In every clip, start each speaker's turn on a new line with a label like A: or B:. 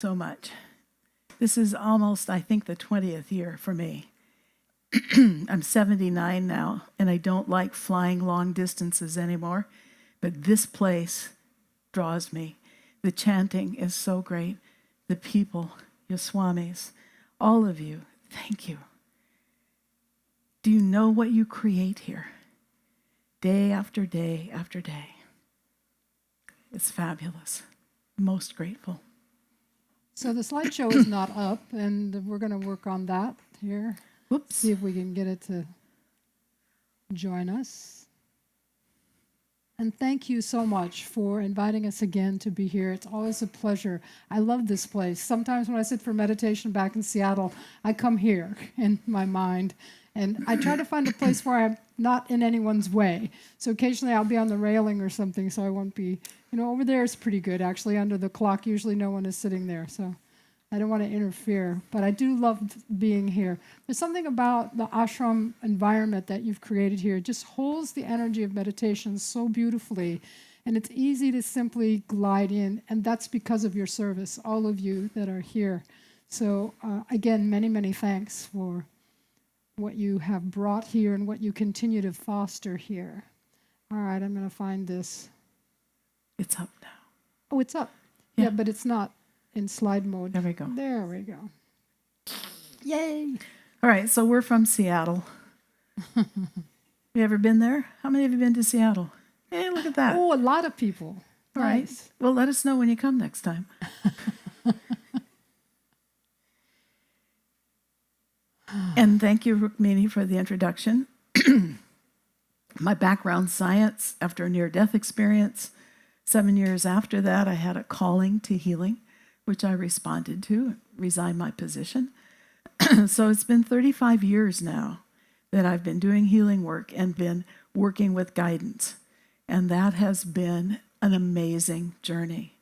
A: so much. This is almost, I think, the 20th year for me. I'm 79 now, and I don't like flying long distances anymore, but this place draws me. The chanting is so great. The people, your swamis, all of you, thank you. Do you know what you create here? Day after day after day. It's fabulous. Most grateful.
B: So the slideshow is not up, and we're going to work on that here.
A: Whoops.
B: See if we can get it to join us. And thank you so much for inviting us again to be here. It's always a pleasure. I love this place. Sometimes when I sit for meditation back in Seattle, I come here in my mind. And I try to find a place where I'm not in anyone's way. So occasionally I'll be on the railing or something, so I won't be, over there is pretty good, actually. Under the clock, usually no one is sitting there, so I don't want to interfere. But I do love being here. There's something about the ashram environment that you've created here. It just holds the energy of meditation so beautifully. And it's easy to simply glide in, and that's because of your service, all of you that are here. So again, many, many thanks for what you have brought here and what you continue to foster here. All right, I'm going to find this.
A: It's up now.
B: Oh, it's up. Yeah, but it's not in slide mode.
A: There we go.
B: There we go. Yay!
A: All right, so we're from Seattle. You ever been there? How many of you been to Seattle? Hey, look at that.
B: Oh, a lot of people.
A: All
B: Nice.
A: right. Well, let us know when you come next time. And thank you, Rukmini, for the introduction. My background, science, after a near-death experience. 7 years after that, I had a calling to healing, which I responded to, resigned my position. So it's been 35 years now that I've been doing healing work and been working with guidance. And that has been an amazing journey.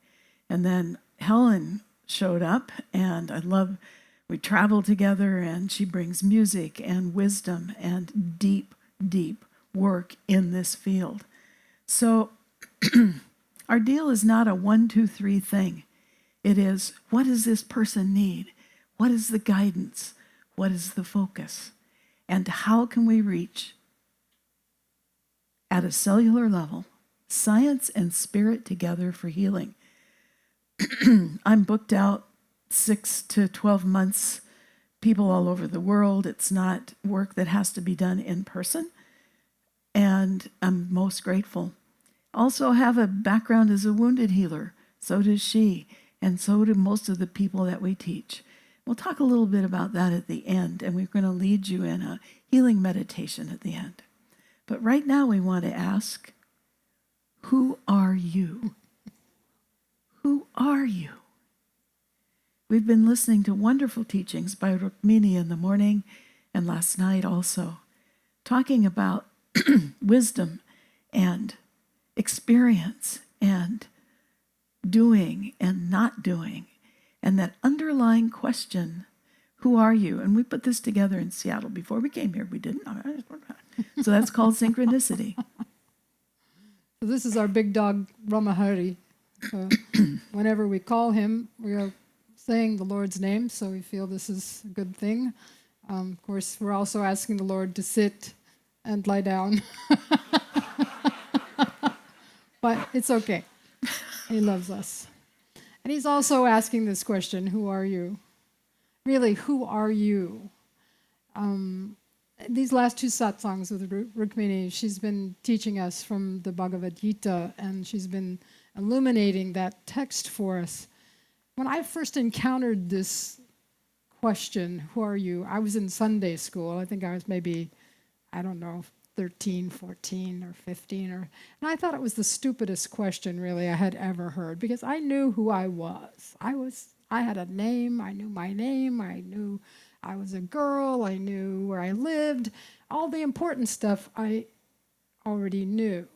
A: And then Helen showed up, and we travel together, and she brings music and wisdom and deep, deep work in this field. So our deal is not a 1, 2, 3 thing. It is, what does this person need? What is the guidance? What is the focus? And how can we reach, at a cellular level, science and spirit together for healing? I'm booked out 6 to 12 months, people all over the world. It's not work that has to be done in person, and I'm most grateful. Also have a background as a wounded healer. So does she, and so do most of the people that we teach. We'll talk a little bit about that at the end, and we're going to lead you in a healing meditation at the end. But right now we want to ask, who are you? Who are you? We've been listening to wonderful teachings by Rukmini in the morning and last night also, talking about wisdom and experience and doing and not doing, and that underlying question, who are you? And we put this together in Seattle. Before we came here, we didn't. So that's called synchronicity.
B: So this is our big dog, Ramahari. So whenever we call him, we are saying the Lord's name, so we feel this is a good thing. Of course, we're also asking the Lord to sit and lie down. But it's okay. He loves us. And he's also asking this question, who are you? Really, who are you? These last 2 satsangs with Rukmini, she's been teaching us from the Bhagavad Gita, and she's been illuminating that text for us. When I first encountered this question, who are you? I was in Sunday school. I think I was maybe, 13, 14, or 15. And I thought it was the stupidest question, really, I had ever heard, because I knew who I was. I had a name. I knew my name. I knew I was a girl. I knew where I lived. All the important stuff I already knew.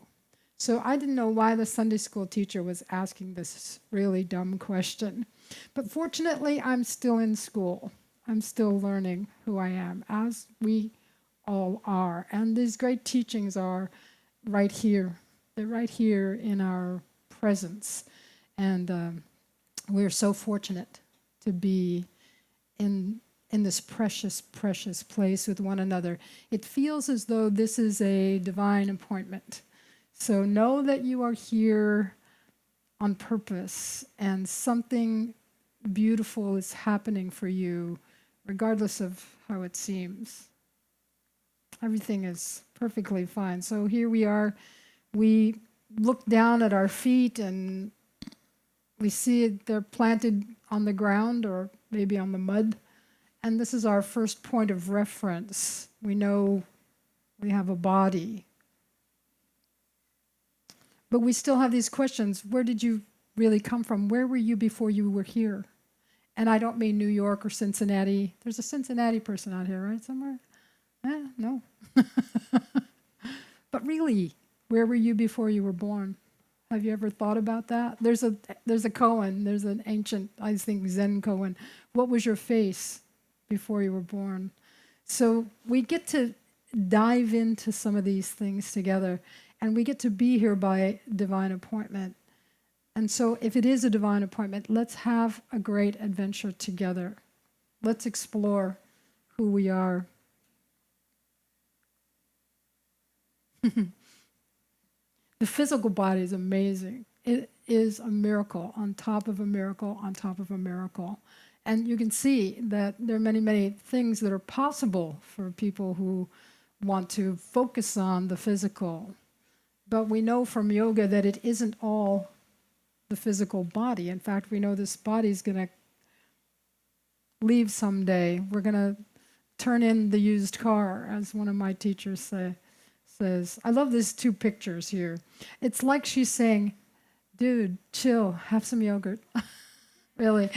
B: So I didn't know why the Sunday school teacher was asking this really dumb question. But fortunately, I'm still in school. I'm still learning who I am, as we all are. And these great teachings are right here. They're right here in our presence. And we're so fortunate to be in this precious, precious place with one another. It feels as though this is a divine appointment. So know that you are here on purpose, and something beautiful is happening for you, regardless of how it seems. Everything is perfectly fine. So here we are. We look down at our feet and we see they're planted on the ground or maybe on the mud. And this is our first point of reference. We know we have a body. But we still have these questions. Where did you really come from? Where were you before you were here? And I don't mean New York or Cincinnati. There's a Cincinnati person out here, right, somewhere? No. But really, where were you before you were born? Have you ever thought about that? There's a koan. There's an ancient, I think, Zen koan. What was your face before you were born? So we get to dive into some of these things together, and we get to be here by divine appointment. And so if it is a divine appointment, let's have a great adventure together. Let's explore who we are. The physical body is amazing. It is a miracle on top of a miracle on top of a miracle. And you can see that there are many, many things that are possible for people who want to focus on the physical. But we know from yoga that it isn't all the physical body. In fact, we know this body is going to leave someday. We're going to turn in the used car, as one of my teachers says. I love these two pictures here. It's like she's saying, dude, chill, have some yogurt. Really.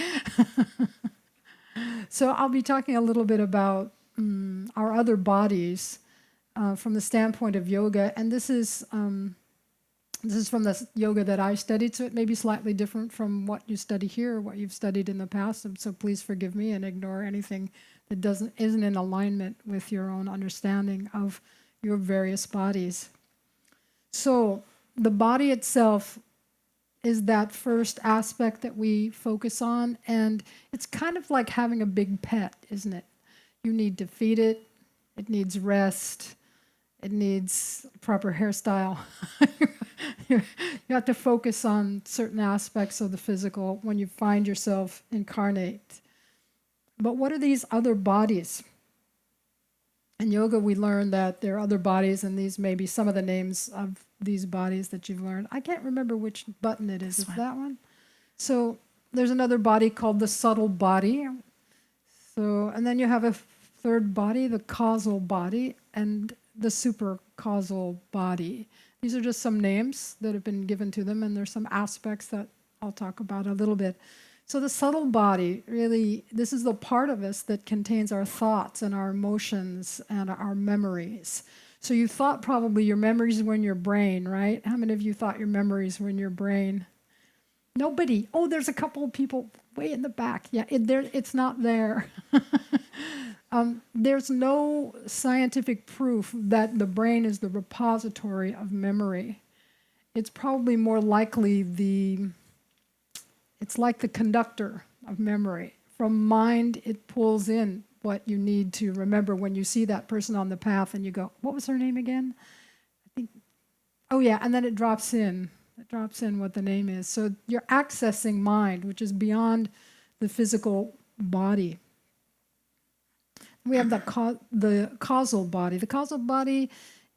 B: So I'll be talking a little bit about our other bodies from the standpoint of yoga. And this is from the yoga that I studied, so it may be slightly different from what you study here or what you've studied in the past. So please forgive me and ignore anything that isn't in alignment with your own understanding of your various bodies. So the body itself is that first aspect that we focus on, and it's kind of like having a big pet, isn't it? You need to feed it, it needs rest, it needs proper hairstyle. You have to focus on certain aspects of the physical when you find yourself incarnate. But what are these other bodies? In yoga, we learn that there are other bodies, and these may be some of the names of these bodies that you've learned. I can't remember which button it is. Is that one? So there's another body called the subtle body. So, and then you have a third body, the causal body, and the super causal body. These are just some names that have been given to them, and there's some aspects that I'll talk about a little bit. So the subtle body, really, this is the part of us that contains our thoughts and our emotions and our memories. So you thought probably your memories were in your brain, right? How many of you thought your memories were in your brain? Nobody. Oh, there's a couple of people way in the back. Yeah, it's not there. There's no scientific proof that the brain is the repository of memory. It's probably more likely it's like the conductor of memory. From mind, it pulls in what you need to remember when you see that person on the path and you go, what was her name again? Oh yeah, and then it drops in. It drops in what the name is. So you're accessing mind, which is beyond the physical body. We have the causal body. The causal body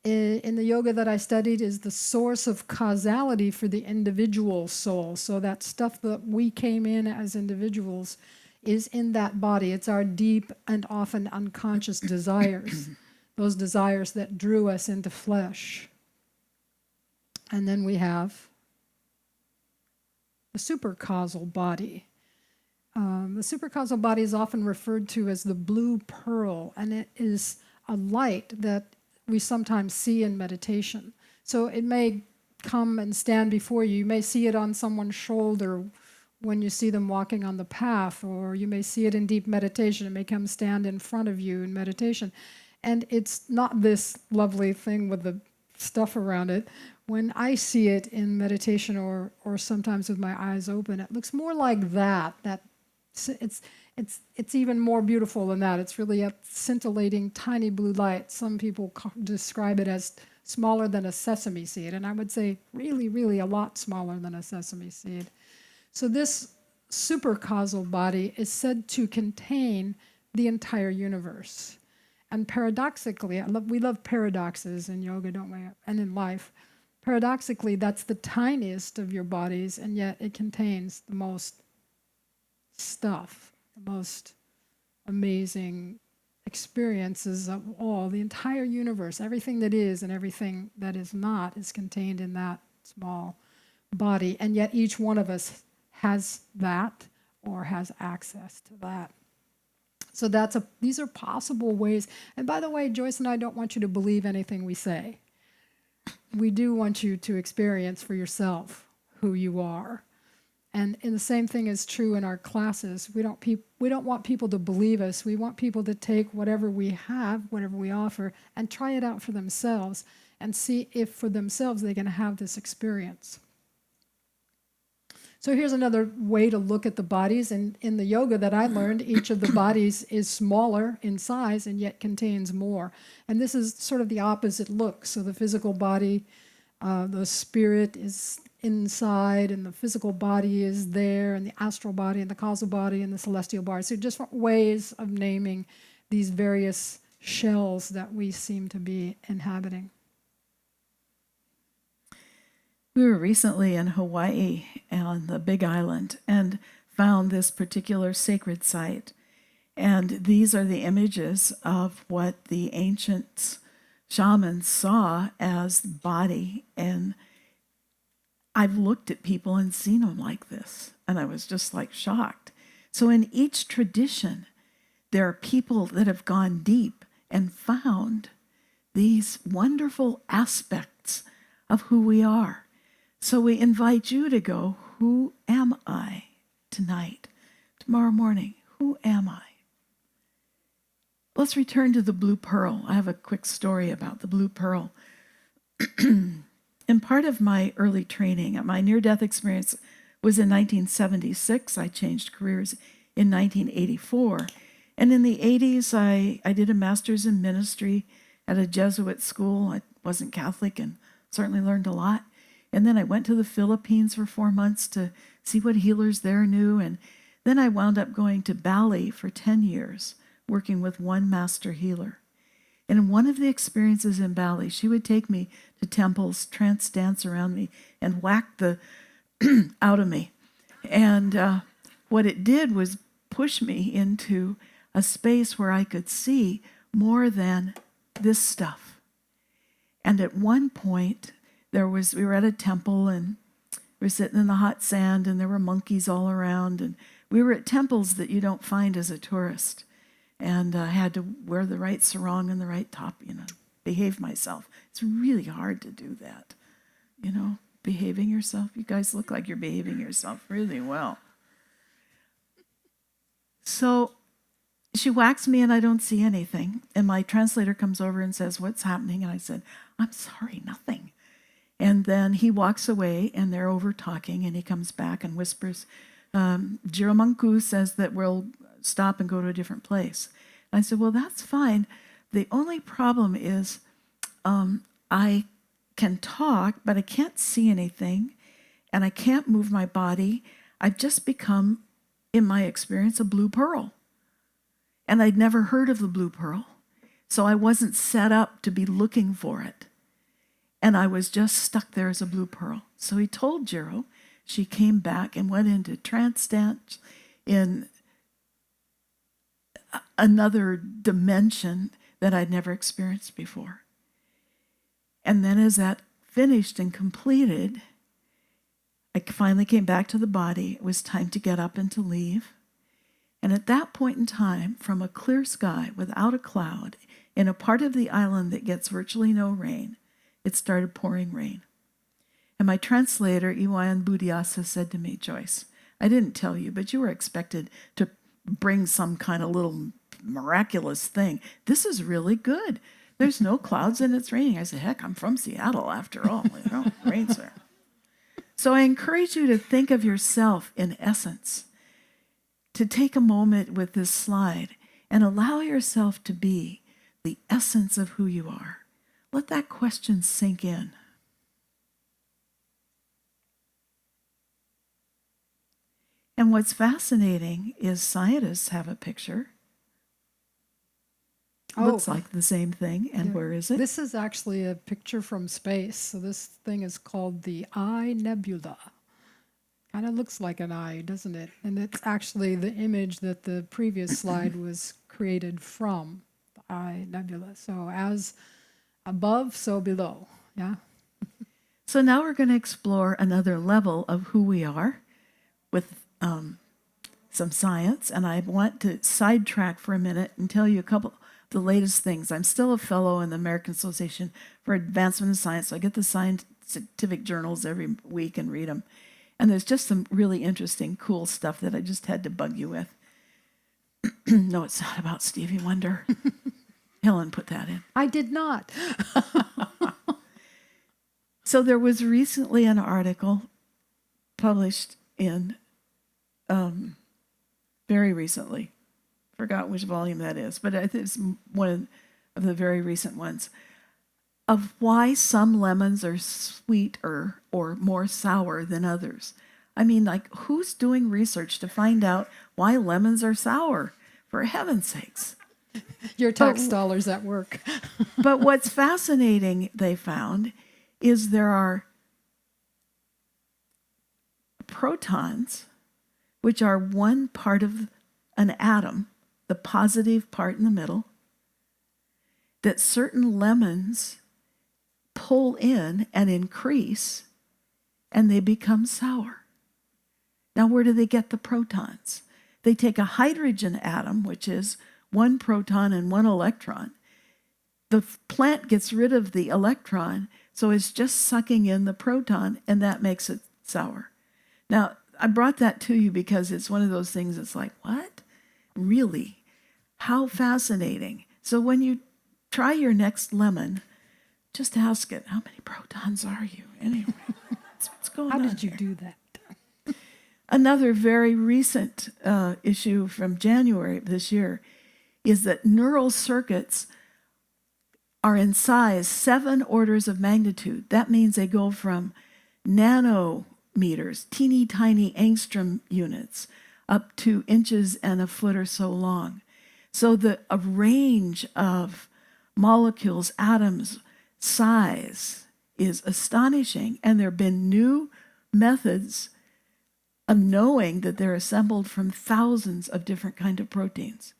B: in the yoga that I studied is the source of causality for the individual soul. So that stuff that we came in as individuals is in that body. It's our deep and often unconscious desires, those desires that drew us into flesh. And then we have the supercausal body. The supercausal body is often referred to as the blue pearl, and it is a light that we sometimes see in meditation. So it may come and stand before you. You may see it on someone's shoulder when you see them walking on the path, or you may see it in deep meditation. It may come stand in front of you in meditation. And it's not this lovely thing with the stuff around it. When I see it in meditation or sometimes with my eyes open, it looks more like that It's even more beautiful than that. It's really a scintillating, tiny blue light. Some people describe it as smaller than a sesame seed, and I would say really, really a lot smaller than a sesame seed. So this supercausal body is said to contain the entire universe. And paradoxically, we love paradoxes in yoga, don't we? And in life. Paradoxically, that's the tiniest of your bodies, and yet it contains the most stuff, the most amazing experiences of all. The entire universe, everything that is and everything that is not, is contained in that small body. And yet each one of us has that or has access to that. So these are possible ways. And by the way, Joyce and I don't want you to believe anything we say. We do want you to experience for yourself who you are. And the same thing is true in our classes. We don't want people to believe us. We want people to take whatever we have, whatever we offer, and try it out for themselves and see if for themselves they're going to have this experience. So here's another way to look at the bodies. And in the yoga that I learned, each of the bodies is smaller in size and yet contains more. And this is sort of the opposite look. So the physical body, the spirit is inside, and the physical body is there, and the astral body, and the causal body, and the celestial body. So different ways of naming these various shells that we seem to be inhabiting.
A: We were recently in Hawaii on the Big Island and found this particular sacred site. And these are the images of what the ancient shamans saw as body. And I've looked at people and seen them like this, and I was just like shocked. So in each tradition, there are people that have gone deep and found these wonderful aspects of who we are. So we invite you to go, who am I tonight, tomorrow morning? Who am I? Let's return to the blue pearl. I have a quick story about the blue pearl. In part of my early training, my near-death experience was in 1976. I changed careers in 1984. And in the 80s, I did a master's in ministry at a Jesuit school. I wasn't Catholic and certainly learned a lot. And then I went to the Philippines for 4 months to see what healers there knew. And then I wound up going to Bali for 10 years, working with one master healer. And in one of the experiences in Bali, she would take me to temples, trance dance around me, and whack the out of me. And what it did was push me into a space where I could see more than this stuff. And at one point, we were at a temple, and we were sitting in the hot sand, and there were monkeys all around. And we were at temples that you don't find as a tourist. And I had to wear the right sarong and the right top, behave myself. It's really hard to do that, behaving yourself. You guys look like you're behaving yourself really well. So she whacks me and I don't see anything. And my translator comes over and says, "What's happening?" And I said, "I'm sorry, nothing." And then he walks away and they're over talking, and he comes back and whispers, Jiramanku says that we'll stop and go to a different place. And I said, "Well, that's fine. The only problem is I can talk, but I can't see anything, and I can't move my body. I've just become, in my experience, a blue pearl. And I'd never heard of the blue pearl, so I wasn't set up to be looking for it. And I was just stuck there as a blue pearl." So he told Jiro. She came back and went into trance dance in another dimension that I'd never experienced before. And then as that finished and completed, I finally came back to the body. It was time to get up and to leave. And at that point in time, from a clear sky without a cloud, in a part of the island that gets virtually no rain, it started pouring rain. And my translator, Iwayan Budiasa, said to me, "Joyce, I didn't tell you, but you were expected to bring some kind of little miraculous thing. This is really good. There's no clouds and it's raining." I said, "Heck, I'm from Seattle after all. It rains there." So I encourage you to think of yourself in essence. to take a moment with this slide and allow yourself to be the essence of who you are. Let that question sink in. And what's fascinating is scientists have a picture. Looks like the same thing. And where is it?
B: This is actually a picture from space. So this thing is called the Eye Nebula. Kind of looks like an eye, doesn't it? And it's actually the image that the previous slide was created from, the Eye Nebula. So as above, so below. Yeah.
A: So now we're going to explore another level of who we are with some science. And I want to sidetrack for a minute and tell you a couple of the latest things. I'm still a fellow in the American Association for Advancement in Science. So I get the scientific journals every week and read them. And there's just some really interesting, cool stuff that I just had to bug you with. No, it's not about Stevie Wonder. Helen put that in.
B: I did not.
A: So there was recently an article published in, very recently, forgot which volume that is, but I think it's one of the very recent ones, of why some lemons are sweeter or more sour than others. I mean, like, who's doing research to find out why lemons are sour? For heaven's sakes.
B: Your tax dollars at work.
A: But what's fascinating, they found, is there are protons, which are one part of an atom, the positive part in the middle, that certain lemons pull in and increase, and they become sour. Now, where do they get the protons? They take a hydrogen atom, which is one proton and one electron. The plant gets rid of the electron, so it's just sucking in the proton, and that makes it sour. Now, I brought that to you because it's one of those things that's like, what? Really? How fascinating. So when you try your next lemon, just ask it, how many protons are you? Anyway, what's going on?
B: How did you
A: here?
B: do that?
A: Another very recent issue from January of this year is that neural circuits are in size 7 orders of magnitude. That means they go from nanometers, teeny tiny angstrom units, up to inches and a foot or so long. So a range of molecules, atoms, size is astonishing. And there have been new methods of knowing that they're assembled from thousands of different kinds of proteins.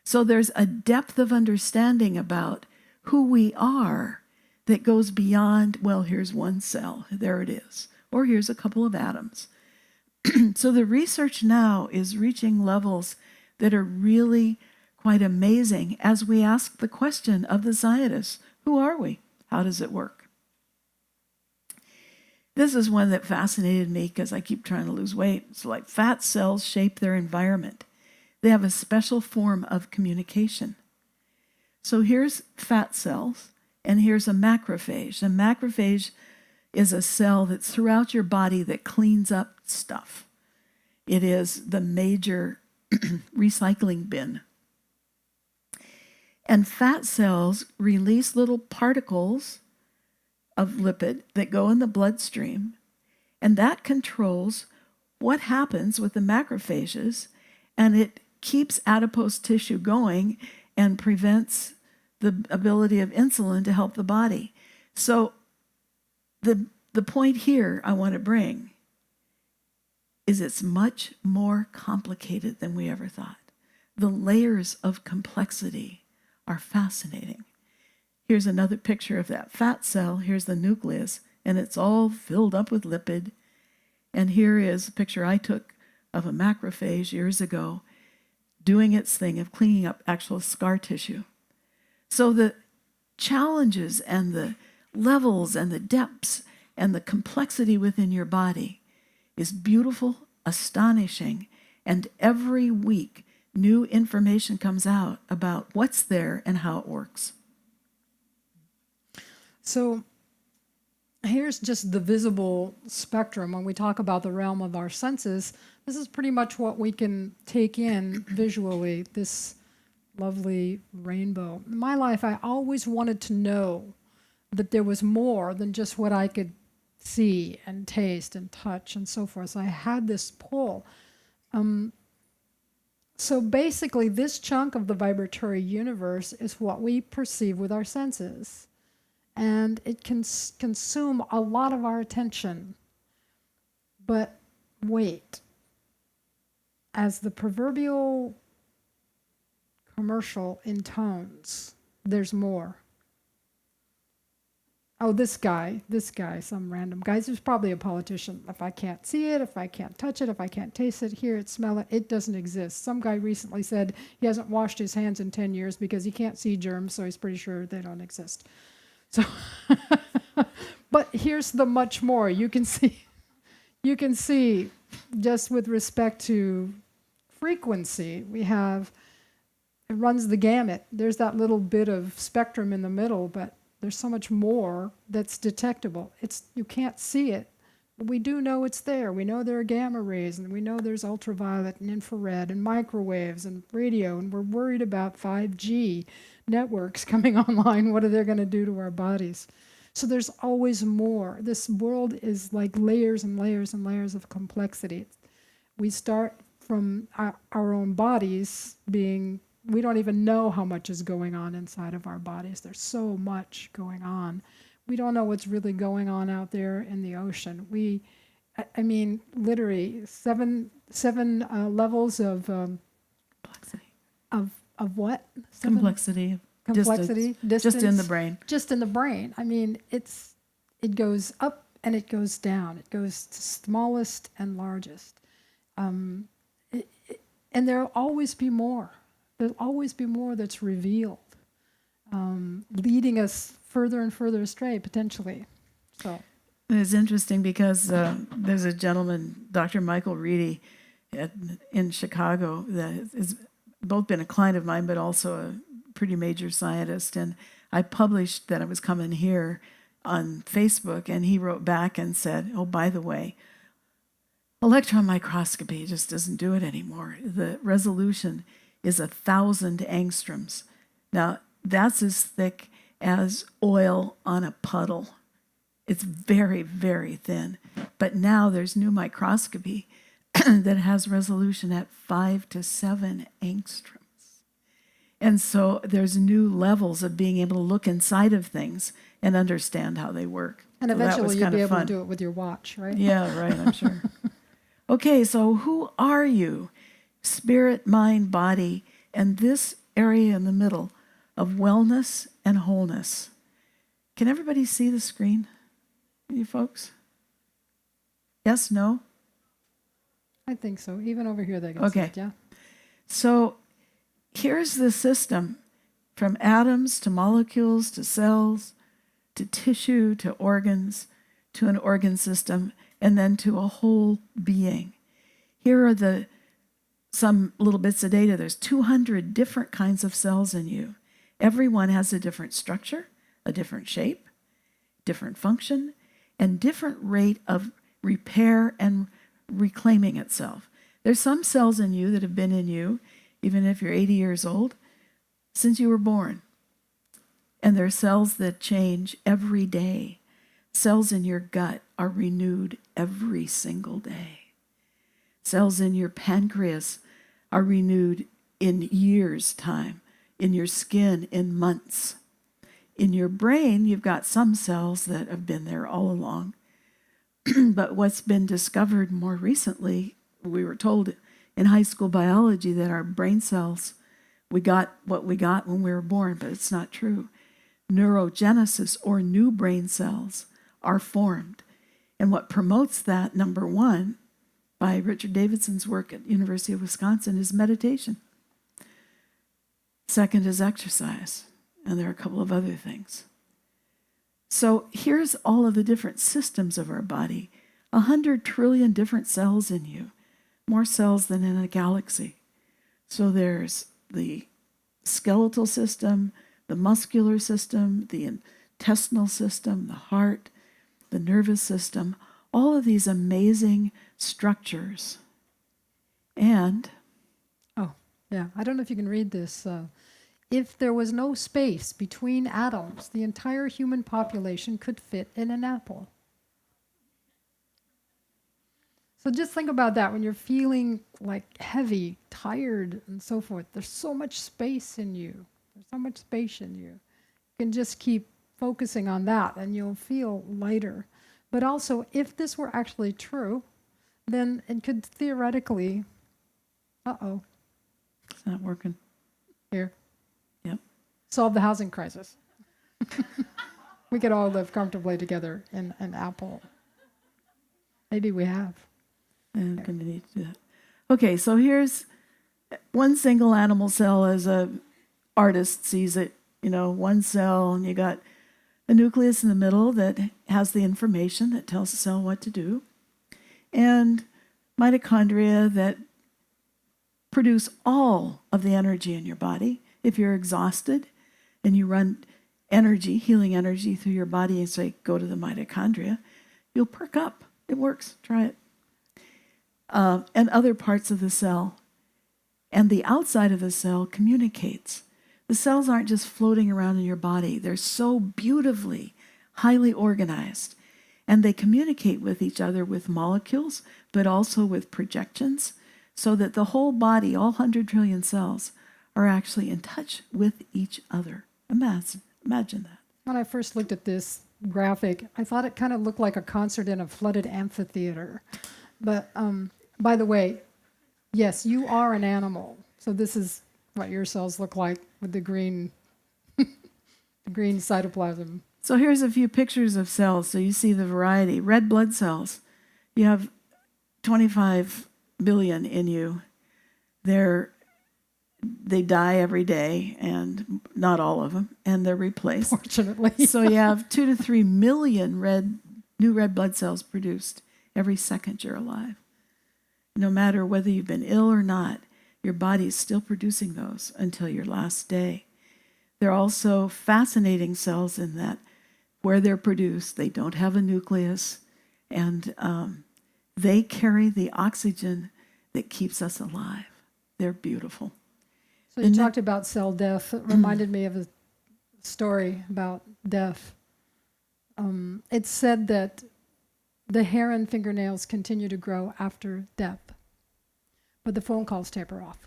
A: So there's a depth of understanding about who we are that goes beyond, well, here's one cell, there it is, or here's a couple of atoms. So the research now is reaching levels that are really quite amazing as we ask the question of the scientists, who are we? How does it work? This is one that fascinated me because I keep trying to lose weight. It's like fat cells shape their environment. They have a special form of communication. So here's fat cells, and here's a macrophage. A macrophage is a cell that's throughout your body that cleans up stuff. It is the major recycling bin. And fat cells release little particles of lipid that go in the bloodstream, and that controls what happens with the macrophages, and it keeps adipose tissue going and prevents the ability of insulin to help the body. So the point here I want to bring is it's much more complicated than we ever thought. The layers of complexity are fascinating. Here's another picture of that fat cell. Here's the nucleus, and it's all filled up with lipid. And here is a picture I took of a macrophage years ago doing its thing of cleaning up actual scar tissue. So the challenges and the levels and the depths and the complexity within your body is beautiful, astonishing, and every week new information comes out about what's there and how it works.
B: So here's just the visible spectrum. When we talk about the realm of our senses, This is pretty much what we can take in visually, this lovely rainbow. In my life, I always wanted to know that there was more than just what I could see and taste and touch and so forth. So I had this pull. So basically, this chunk of the vibratory universe is what we perceive with our senses. And it can consume a lot of our attention. But wait, as the proverbial commercial intones, there's more. Oh, this guy, some random guy. He's probably a politician. If I can't see it, if I can't touch it, if I can't taste it, hear it, smell it, it doesn't exist. Some guy recently said he hasn't washed his hands in 10 years because he can't see germs, so he's pretty sure they don't exist. So, but here's the much more. You can see just with respect to frequency, it runs the gamut. There's that little bit of spectrum in the middle, but there's so much more that's detectable. You can't see it, but we do know it's there. We know there are gamma rays, and we know there's ultraviolet and infrared and microwaves and radio, and we're worried about 5G networks coming online. What are they going to do to our bodies? So there's always more. This world is like layers and layers and layers of complexity. We start from our own bodies being, we don't even know how much is going on inside of our bodies. There's so much going on. We don't know what's really going on out there in the ocean. I mean, literally seven levels of
A: Complexity.
B: Of what?
A: Complexity.
B: Complexity, distance.
A: Just in the brain.
B: Just in the brain. I mean, it goes up and it goes down. It goes to smallest and largest. And there'll always be more. There'll always be more that's revealed, leading us further and further astray, potentially. So
A: it's interesting because there's a gentleman, Dr. Michael Reedy, in Chicago, that has both been a client of mine, but also a pretty major scientist. And I published that I was coming here on Facebook, and he wrote back and said, oh, by the way, electron microscopy just doesn't do it anymore. The resolution is 1,000 angstroms. Now, that's as thick as oil on a puddle. It's very, very thin. But now there's new microscopy that has resolution at 5 to 7 angstroms. And so there's new levels of being able to look inside of things and understand how they work.
B: And
A: so
B: eventually you'll be able
A: fun.
B: to do it with your watch, right?
A: Yeah, right, I'm sure. Okay, so who are you? Spirit, mind, body, and this area in the middle of wellness and wholeness. Can everybody see the screen? You folks? Yes, no?
B: I think so. Even over here they can see
A: Okay.
B: it, yeah.
A: So here's the system from atoms to molecules to cells to tissue to organs to an organ system and then to a whole being. Here are some little bits of data. There's 200 different kinds of cells in you. Every one has a different structure, a different shape, different function, and different rate of repair and reclaiming itself. There's some cells in you that have been in you, even if you're 80 years old, since you were born. And there are cells that change every day. Cells in your gut are renewed every single day. Cells in your pancreas are renewed in years' time, in your skin in months. In your brain, you've got some cells that have been there all along. But what's been discovered more recently, we were told in high school biology that our brain cells, we got what we got when we were born, but it's not true. Neurogenesis, or new brain cells, are formed. And what promotes that, number one, by Richard Davidson's work at University of Wisconsin, is meditation. Second is exercise. And there are a couple of other things. So here's all of the different systems of our body. 100 trillion different cells in you. More cells than in a galaxy. So there's the skeletal system, the muscular system, the intestinal system, the heart, the nervous system, all of these amazing structures And
B: Oh, yeah. I don't know if you can read this. If there was no space between atoms, the entire human population could fit in an apple. So just think about that when you're feeling like heavy, tired, and so forth. There's so much space in you. There's so much space in you. You can just keep focusing on that and you'll feel lighter. But also, if this were actually true, then it could theoretically,
A: it's not working.
B: here,
A: Yep.
B: solve the housing crisis. We could all live comfortably together in an apple. Maybe we have.
A: And I'm going to need to do that. Okay, so here's one single animal cell as a artist sees it. You know, one cell, and you got a nucleus in the middle that has the information that tells the cell what to do, and mitochondria that produce all of the energy in your body. If you're exhausted and you run energy, healing energy through your body and say, go to the mitochondria, you'll perk up. It works. Try it. And other parts of the cell. And the outside of the cell communicates. The cells aren't just floating around in your body. They're so beautifully, highly organized. And they communicate with each other with molecules, but also with projections, so that the whole body, all 100 trillion cells, are actually in touch with each other. Imagine that.
B: When I first looked at this graphic, I thought it kind of looked like a concert in a flooded amphitheater. But by the way, yes, you are an animal. So this is what your cells look like with the green, the green cytoplasm.
A: So here's a few pictures of cells, so you see the variety. Red blood cells. You have 25 billion in you. They die every day, and not all of them, and they're replaced.
B: Fortunately.
A: So you have 2 to 3 million new red blood cells produced every second you're alive. No matter whether you've been ill or not, your body is still producing those until your last day. They're also fascinating cells in that where they're produced, they don't have a nucleus, and they carry the oxygen that keeps us alive. They're beautiful.
B: So you talked about cell death. It reminded me of a story about death. It's said that the hair and fingernails continue to grow after death, but the phone calls taper off.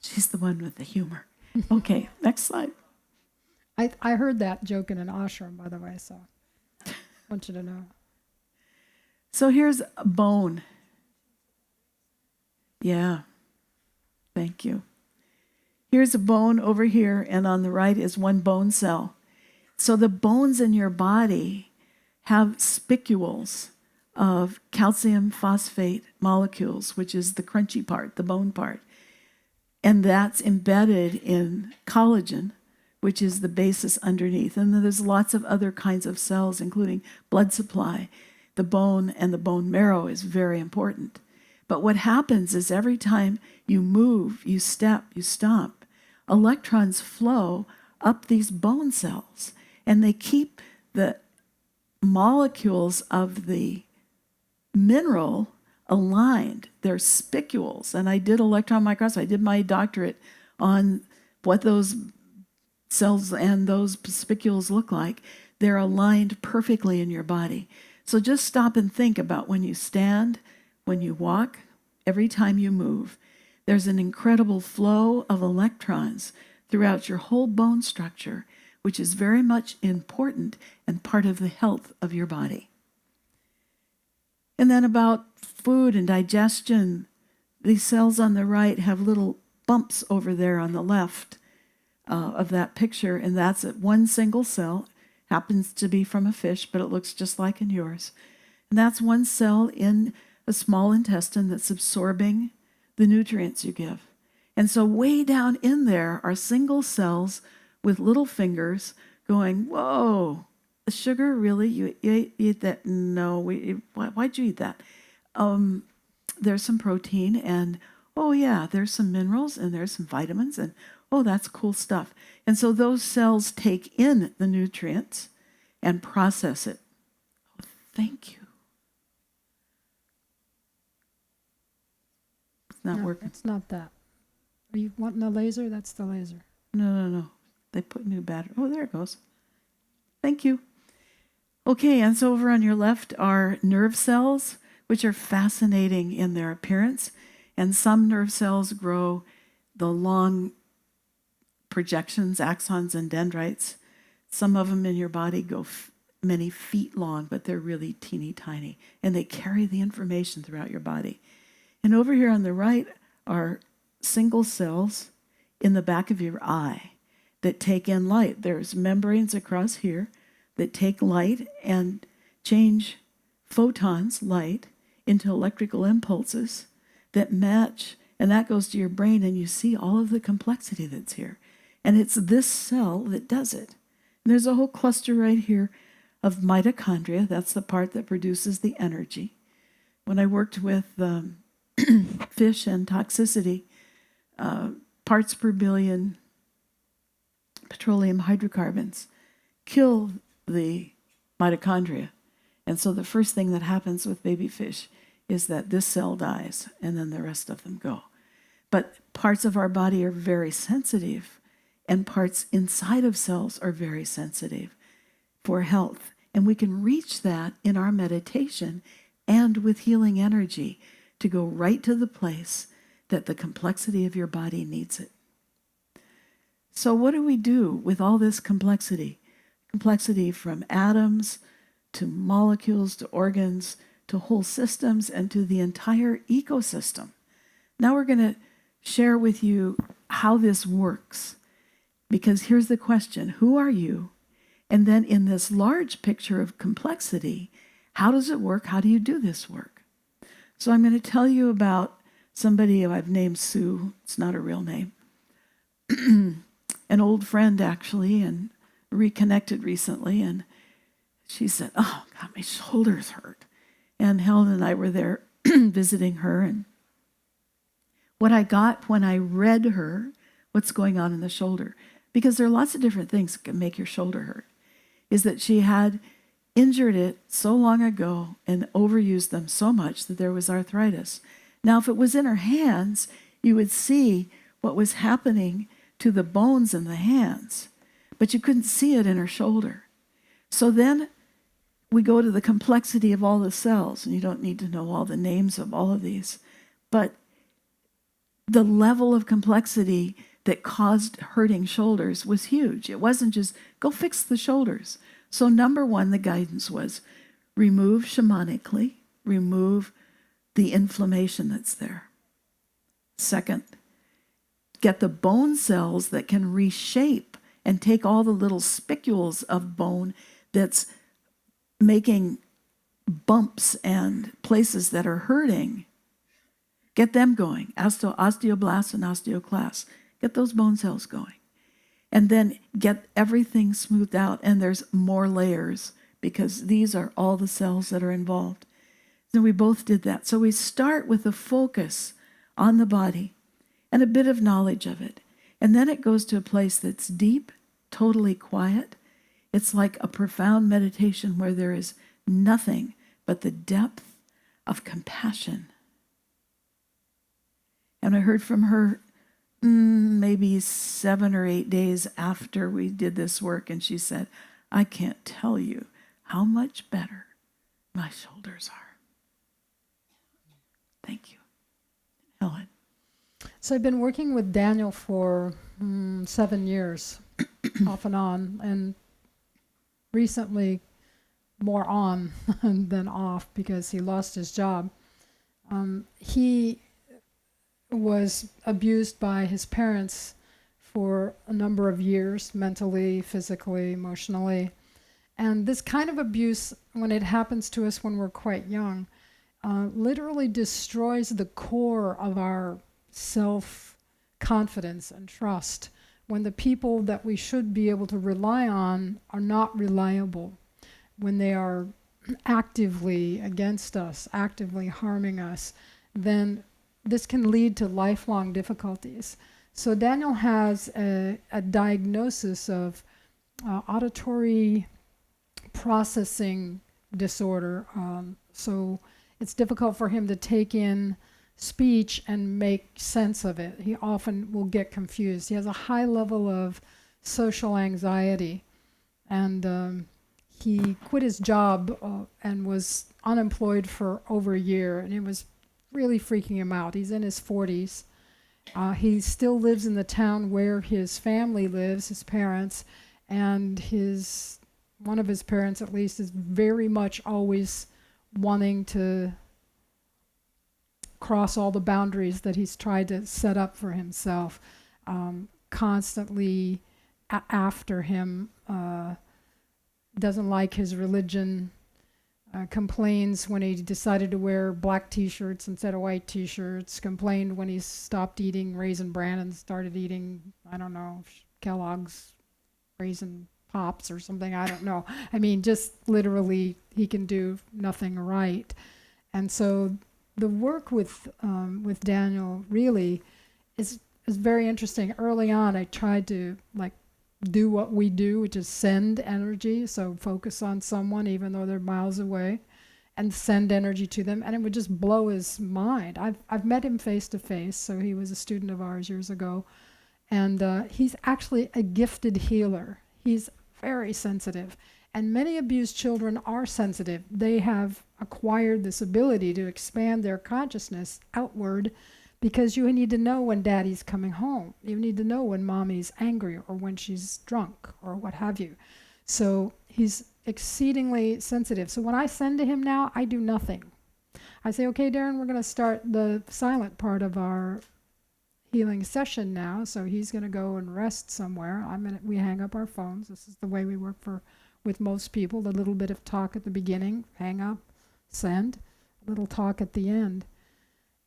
A: She's the one with the humor. Okay, next slide.
B: I heard that joke in an ashram, by the way, so I want you to know.
A: So here's a bone. Yeah, thank you. Here's a bone over here, and on the right is one bone cell. So the bones in your body have spicules of calcium phosphate molecules, which is the crunchy part, the bone part. And that's embedded in collagen, which is the basis underneath. And then there's lots of other kinds of cells, including blood supply. The bone and the bone marrow is very important. But what happens is every time you move, you step, you stomp, electrons flow up these bone cells, and they keep the molecules of the mineral aligned. They're spicules. And I did electron microscopy. I did my doctorate on what those cells and those spicules look like. They're aligned perfectly in your body. So just stop and think about when you stand, when you walk, every time you move. There's an incredible flow of electrons throughout your whole bone structure, which is very much important and part of the health of your body. And then about food and digestion, these cells on the right have little bumps over there on the left of that picture, and that's one single cell. Happens to be from a fish, but it looks just like in yours. And that's one cell in a small intestine that's absorbing the nutrients you give. And so way down in there are single cells with little fingers going, whoa, the sugar, really? You eat that? No, why'd you eat that? There's some protein, and oh yeah, there's some minerals, and there's some vitamins, and oh, that's cool stuff. And so those cells take in the nutrients and process it. Oh, thank you. not
B: No,
A: working.
B: it's not that. Are you wanting the laser? That's the laser.
A: No. They put new battery. Oh, there it goes. Thank you. Okay, and so over on your left are nerve cells, which are fascinating in their appearance. And some nerve cells grow the long projections, axons and dendrites. Some of them in your body go many feet long, but they're really teeny tiny. And they carry the information throughout your body. And over here on the right are single cells in the back of your eye that take in light. There's membranes across here that take light and change photons, light, into electrical impulses that match, and that goes to your brain, and you see all of the complexity that's here. And it's this cell that does it. And there's a whole cluster right here of mitochondria. That's the part that produces the energy. When I worked with fish and toxicity, parts per billion petroleum hydrocarbons kill the mitochondria. And so the first thing that happens with baby fish is that this cell dies and then the rest of them go. But parts of our body are very sensitive, and parts inside of cells are very sensitive for health. And we can reach that in our meditation and with healing energy to go right to the place that the complexity of your body needs it. So what do we do with all this complexity? Complexity from atoms to molecules to organs to whole systems and to the entire ecosystem. Now we're going to share with you how this works. Because here's the question: who are you? And then in this large picture of complexity, how does it work? How do you do this work? So I'm going to tell you about somebody I've named Sue. It's not a real name. An old friend, actually, and reconnected recently. And she said, "Oh, God, my shoulders hurt." And Helen and I were there visiting her. And what I got when I read her what's going on in the shoulder, because there are lots of different things that can make your shoulder hurt, is that she had injured it so long ago and overused them so much that there was arthritis. Now, if it was in her hands, you would see what was happening to the bones in the hands, but you couldn't see it in her shoulder. So then we go to the complexity of all the cells, and you don't need to know all the names of all of these, but the level of complexity that caused hurting shoulders was huge. It wasn't just, go fix the shoulders. So number one, the guidance was remove shamanically, remove the inflammation that's there. Second, get the bone cells that can reshape and take all the little spicules of bone that's making bumps and places that are hurting. Get them going, osteoblasts and osteoclasts. Get those bone cells going. And then get everything smoothed out, and there's more layers because these are all the cells that are involved. So we both did that. So we start with a focus on the body and a bit of knowledge of it. And then it goes to a place that's deep, totally quiet. It's like a profound meditation where there is nothing but the depth of compassion. And I heard from her maybe 7 or 8 days after we did this work, and she said, "I can't tell you how much better my shoulders are." Thank you. Helen.
B: So I've been working with Daniel for 7 years, off and on, and recently more on than off because he lost his job. He was abused by his parents for a number of years, mentally, physically, emotionally. And this kind of abuse, when it happens to us when we're quite young, literally destroys the core of our self-confidence and trust when the people that we should be able to rely on are not reliable, when they are actively against us, actively harming us, then this can lead to lifelong difficulties. So Daniel has a diagnosis of auditory processing disorder. So it's difficult for him to take in speech and make sense of it. He often will get confused. He has a high level of social anxiety, and he quit his job and was unemployed for over a year, and it was really freaking him out. He's in his 40s. He still lives in the town where his family lives, his parents, and one of his parents at least is very much always wanting to cross all the boundaries that he's tried to set up for himself, constantly after him, doesn't like his religion, complains when he decided to wear black t-shirts instead of white t-shirts, complained when he stopped eating Raisin Bran and started eating, I don't know, Kellogg's Raisin Pops or something, I don't know. I mean, just literally, he can do nothing right. And so the work with Daniel really is very interesting. Early on, I tried to do what we do, which is send energy, so focus on someone even though they're miles away, and send energy to them, and it would just blow his mind. I've met him face to face, so he was a student of ours years ago, and he's actually a gifted healer. He's very sensitive, and many abused children are sensitive. They have acquired this ability to expand their consciousness outward, because you need to know when daddy's coming home. You need to know when mommy's angry or when she's drunk or what have you. So he's exceedingly sensitive. So when I send to him now, I do nothing. I say, okay, Darren, we're going to start the silent part of our healing session now. So he's going to go and rest somewhere. We hang up our phones. This is the way we work with most people. A little bit of talk at the beginning, hang up, send, a little talk at the end.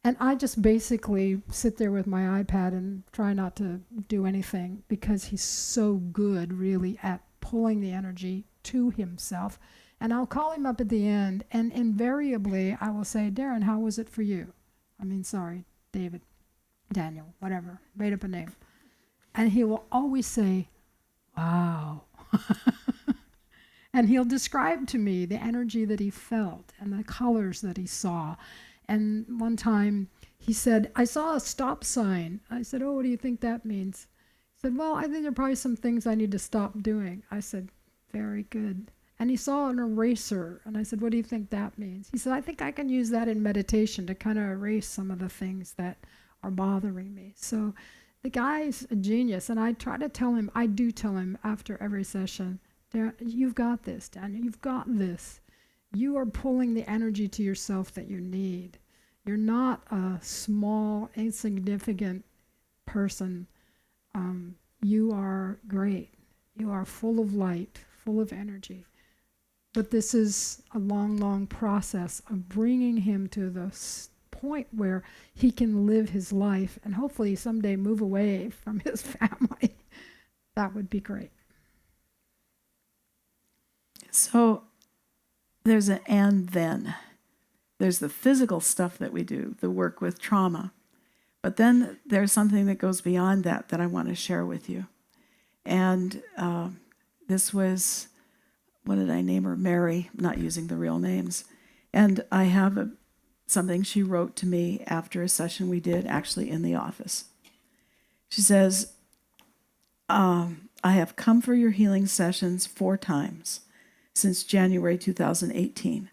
B: And I just basically sit there with my iPad and try not to do anything, because he's so good really at pulling the energy to himself. And I'll call him up at the end, and invariably I will say, Darren, how was it for you? Sorry, David, Daniel, whatever, made up a name. And he will always say, wow. And he'll describe to me the energy that he felt and the colors that he saw. And one time he said, I saw a stop sign. I said, oh, what do you think that means? He said, well, I think there are probably some things I need to stop doing. I said, very good. And he saw an eraser. And I said, what do you think that means? He said, I think I can use that in meditation to kind of erase some of the things that are bothering me. So the guy's a genius. And I try to tell him, I do tell him after every session, you've got this, Daniel, you've got this. You are pulling the energy to yourself that you need. You're not a small, insignificant person. You are great. You are full of light, full of energy. But this is a long, long process of bringing him to the point where he can live his life and hopefully someday move away from his family. That would be great.
A: So there's an and then. There's the physical stuff that we do, the work with trauma. But then there's something that goes beyond that I want to share with you. And this was, what did I name her? Mary, not using the real names. And I have something she wrote to me after a session we did actually in the office. She says, I have come for your healing sessions 4 times since January 2018.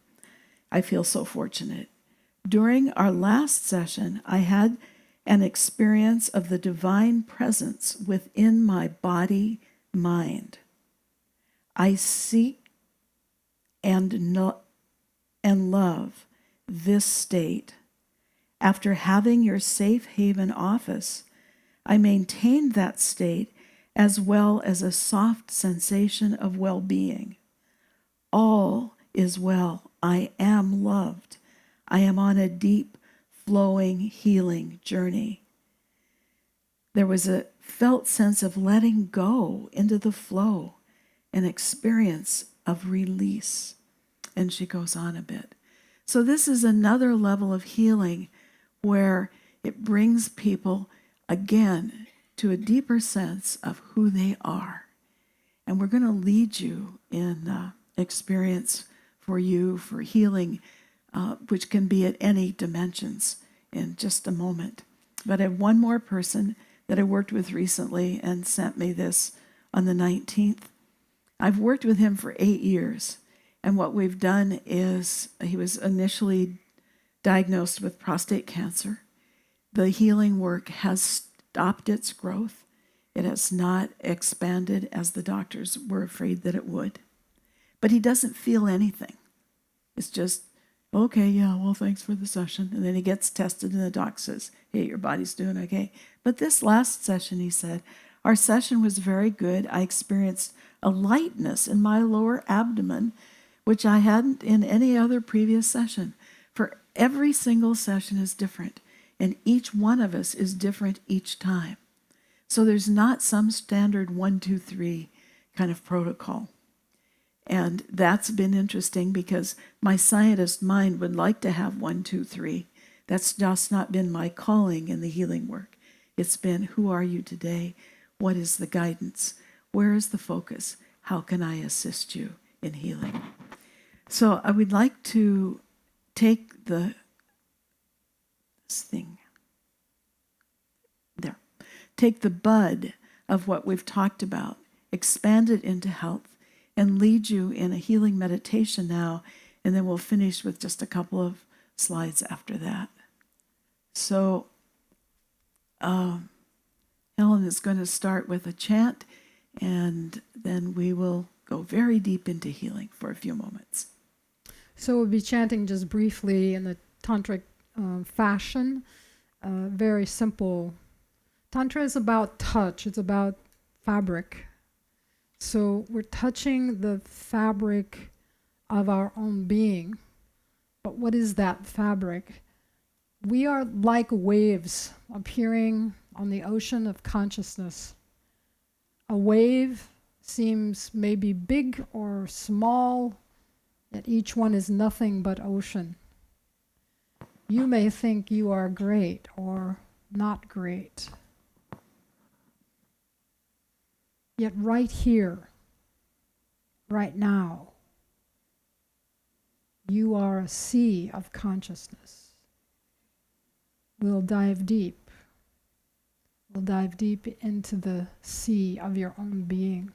A: I feel so fortunate. During our last session, I had an experience of the divine presence within my body, mind. I seek and love this state. After having your safe haven office, I maintained that state as well as a soft sensation of well-being. All is well. I am loved. I am on a deep, flowing, healing journey. There was a felt sense of letting go into the flow, an experience of release. And she goes on a bit. So this is another level of healing where it brings people, again, to a deeper sense of who they are. And we're going to lead you in experience for you, for healing, which can be at any dimensions in just a moment. But I have one more person that I worked with recently and sent me this on the 19th. I've worked with him for 8 years. And what we've done is he was initially diagnosed with prostate cancer. The healing work has stopped its growth. It has not expanded as the doctors were afraid that it would. But he doesn't feel anything. It's just, okay, yeah, well, thanks for the session. And then he gets tested and the doc says, hey, your body's doing okay. But this last session, he said, our session was very good. I experienced a lightness in my lower abdomen, which I hadn't in any other previous session. For every single session is different, and each one of us is different each time. So there's not some standard 1, 2, 3 kind of protocol. And that's been interesting because my scientist mind would like to have 1, 2, 3. That's just not been my calling in the healing work. It's been, who are you today? What is the guidance? Where is the focus? How can I assist you in healing? So I would like to take this thing there. Take the bud of what we've talked about, expand it into health, and lead you in a healing meditation now, and then we'll finish with just a couple of slides after that. So Helen is going to start with a chant, and then we will go very deep into healing for a few moments.
B: So we'll be chanting just briefly in the tantric fashion, very simple. Tantra is about touch. It's about fabric. So we're touching the fabric of our own being. But what is that fabric? We are like waves appearing on the ocean of consciousness. A wave seems maybe big or small, yet each one is nothing but ocean. You may think you are great or not great. Yet right here, right now, you are a sea of consciousness. We'll dive deep. We'll dive deep into the sea of your own being.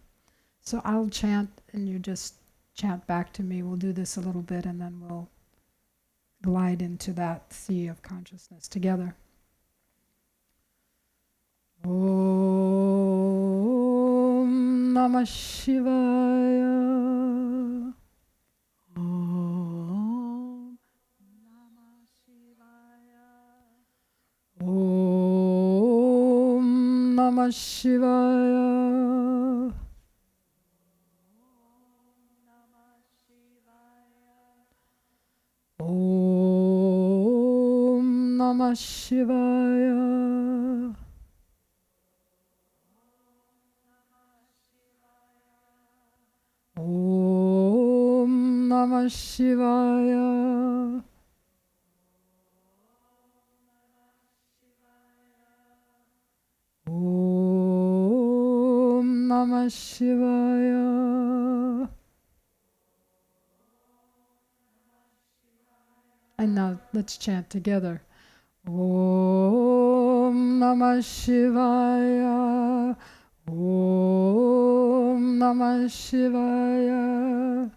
B: So I'll chant and you just chant back to me. We'll do this a little bit and then we'll glide into that sea of consciousness together. Om Namah Shivaya.
A: Om Namah Shivaya.
B: Om Namah Shivaya. Om Namah Shivaya. Om Namah Shivaya. Om Namah Shivaya. And now let's chant together. Om Namah Shivaya. Om Namah Shivaya.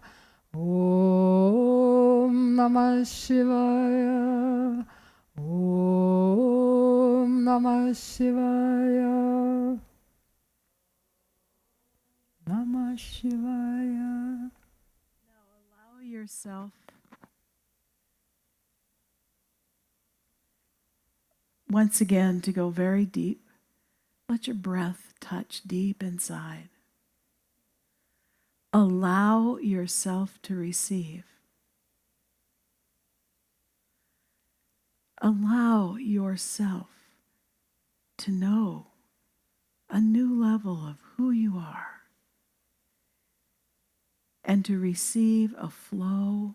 B: Om Namah Shivaya. Om Namah Shivaya. Namah Shivaya.
A: Now allow yourself once again to go very deep. Let your breath touch deep inside. Allow yourself to receive. Allow yourself to know a new level of who you are and to receive a flow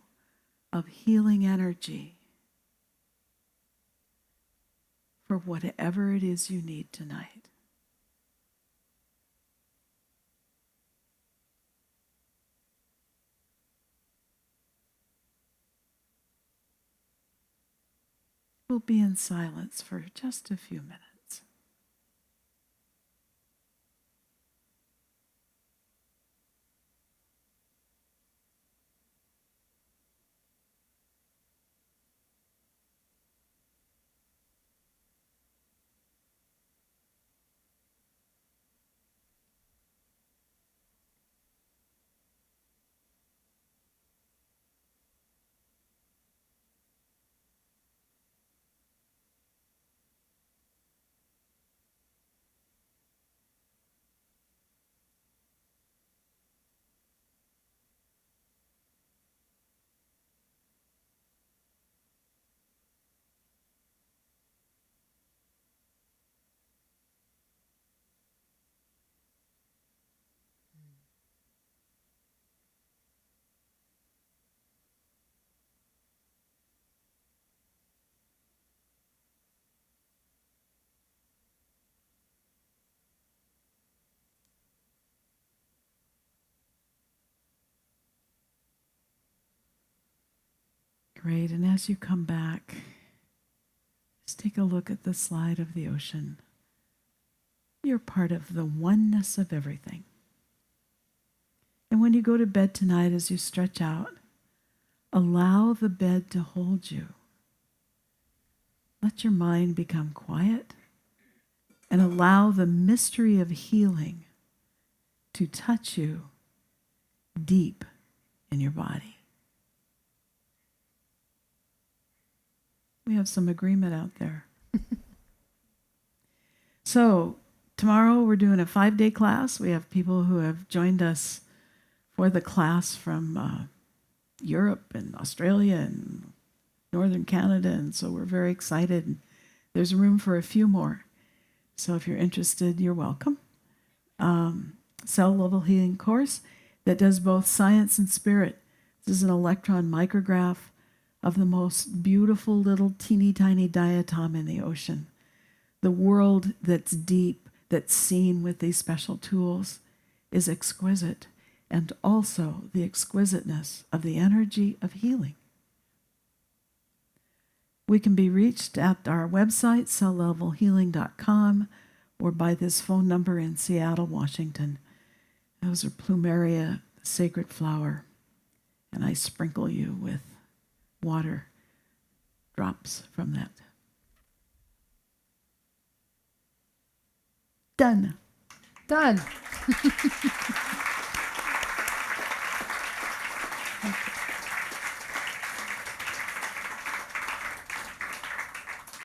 A: of healing energy for whatever it is you need tonight. we'll be in silence for just a few minutes. Great, and as you come back, just take a look at the slide of the ocean. You're part of the oneness of everything. And when you go to bed tonight, as you stretch out, allow the bed to hold you. Let your mind become quiet and allow the mystery of healing to touch you deep in your body. We have some agreement out there. So tomorrow we're doing a 5-day class. We have people who have joined us for the class from Europe and Australia and Northern Canada, and so we're very excited. There's room for a few more. So if you're interested, you're welcome. Cell level healing course that does both science and spirit. This is an electron micrograph of the most beautiful little teeny tiny diatom in the ocean. The world that's deep, that's seen with these special tools, is exquisite, and also the exquisiteness of the energy of healing. We can be reached at our website, celllevelhealing.com, or by this phone number in Seattle, Washington. Those are plumeria, the sacred flower, and I sprinkle you with water drops from that. Done.
B: Done.
A: Okay.